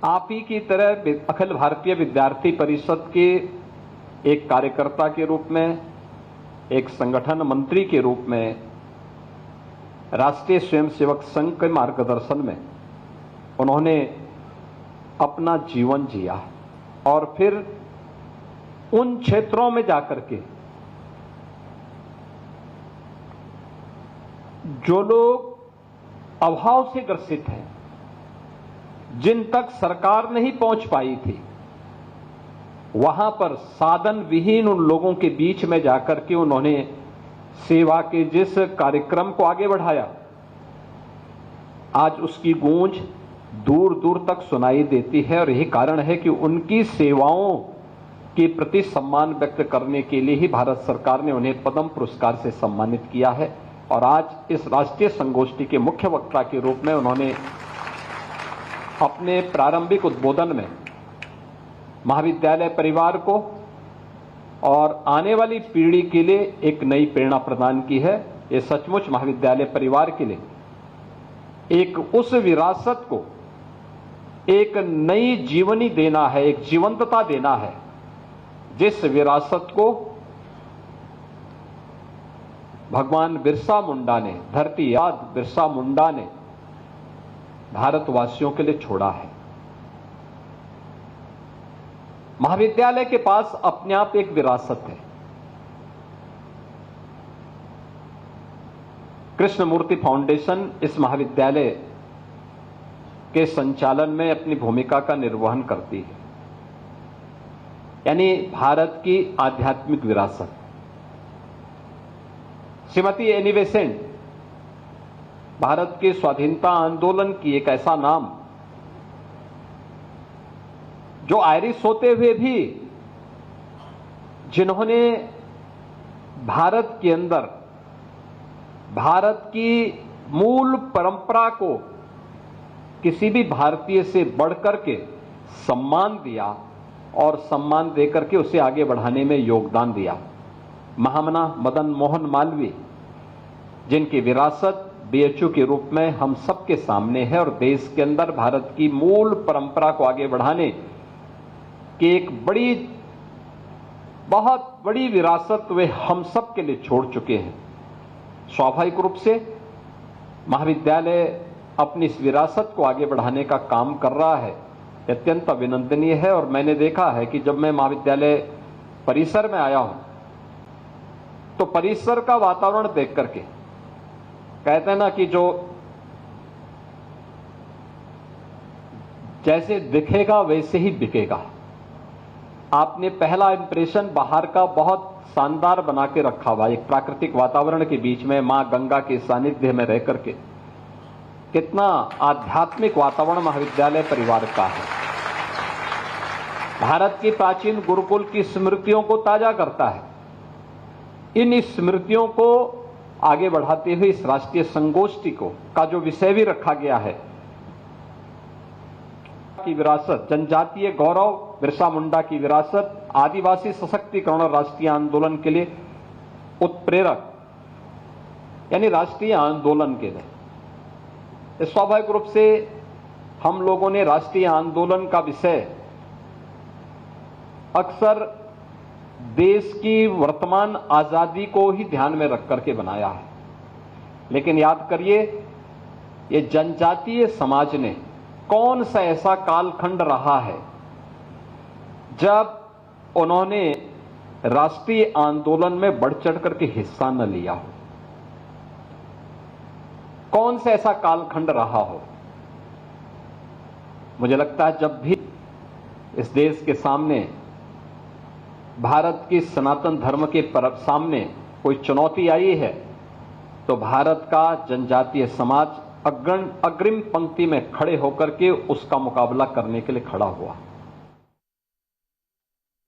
आप ही की तरह अखिल भारतीय विद्यार्थी परिषद के एक कार्यकर्ता के रूप में, एक संगठन मंत्री के रूप में, राष्ट्रीय स्वयंसेवक संघ के मार्गदर्शन में उन्होंने अपना जीवन जिया और फिर उन क्षेत्रों में जाकर के जो लोग अभाव से ग्रसित हैं, जिन तक सरकार नहीं पहुंच पाई थी, वहां पर साधन विहीन उन लोगों के बीच में जाकर के उन्होंने सेवा के जिस कार्यक्रम को आगे बढ़ाया, आज उसकी गूंज दूर दूर तक सुनाई देती है। और यही कारण है कि उनकी सेवाओं के प्रति सम्मान व्यक्त करने के लिए ही भारत सरकार ने उन्हें पद्म पुरस्कार से सम्मानित किया है। और आज इस राष्ट्रीय संगोष्ठी के मुख्य वक्ता के रूप में उन्होंने अपने प्रारंभिक उद्बोधन में महाविद्यालय परिवार को और आने वाली पीढ़ी के लिए एक नई प्रेरणा प्रदान की है। ये सचमुच महाविद्यालय परिवार के लिए एक उस विरासत को एक नई जीवनी देना है, एक जीवंतता देना है, जिस विरासत को भगवान बिरसा मुंडा ने, धरती याद बिरसा मुंडा ने भारतवासियों के लिए छोड़ा है। महाविद्यालय के पास अपने आप एक विरासत है। कृष्णमूर्ति फाउंडेशन इस महाविद्यालय के संचालन में अपनी भूमिका का निर्वहन करती है, यानी भारत की आध्यात्मिक विरासत। श्रीमती एनी बेसेंट भारत के स्वाधीनता आंदोलन की एक ऐसा नाम जो आयरिश होते हुए भी जिन्होंने भारत के अंदर भारत की मूल परंपरा को किसी भी भारतीय से बढ़कर के सम्मान दिया और सम्मान देकर के उसे आगे बढ़ाने में योगदान दिया। महामना मदन मोहन मालवीय, जिनकी विरासत बीएचयू के रूप में हम सबके सामने है और देश के अंदर भारत की मूल परंपरा को आगे बढ़ाने की एक बहुत बड़ी विरासत वे हम सब के लिए छोड़ चुके हैं। स्वाभाविक रूप से महाविद्यालय अपनी इस विरासत को आगे बढ़ाने का काम कर रहा है, अत्यंत अभिनंदनीय है। और मैंने देखा है कि जब मैं महाविद्यालय परिसर में आया हूं तो परिसर का वातावरण देख करके कहते हैं ना कि जो जैसे दिखेगा वैसे ही बिकेगा। आपने पहला इंप्रेशन बाहर का बहुत शानदार बना के रखा हुआ, एक प्राकृतिक वातावरण के बीच में मां गंगा के सानिध्य में रह करके। कितना आध्यात्मिक वातावरण महाविद्यालय परिवार का है। भारत की प्राचीन गुरुकुल की स्मृतियों को ताजा करता है। इन स्मृतियों को आगे बढ़ाते हुए इस राष्ट्रीय संगोष्ठी को का जो विषय भी रखा गया है की विरासत, जनजातीय गौरव, बिरसा मुंडा की विरासत, आदिवासी सशक्तिकरण और राष्ट्रीय आंदोलन के लिए उत्प्रेरक, यानी राष्ट्रीय आंदोलन के लिए। स्वाभाविक रूप से हम लोगों ने राष्ट्रीय आंदोलन का विषय अक्सर देश की वर्तमान आजादी को ही ध्यान में रख करके बनाया है, लेकिन याद करिए ये जनजातीय समाज ने कौन सा ऐसा कालखंड रहा है जब उन्होंने राष्ट्रीय आंदोलन में बढ़ चढ़ करके हिस्सा न लिया हो। कौन सा ऐसा कालखंड रहा हो। मुझे लगता है जब भी इस देश के सामने भारत की सनातन धर्म के सामने कोई चुनौती आई है तो भारत का जनजातीय समाज अग्रिम पंक्ति में खड़े होकर के उसका मुकाबला करने के लिए खड़ा हुआ।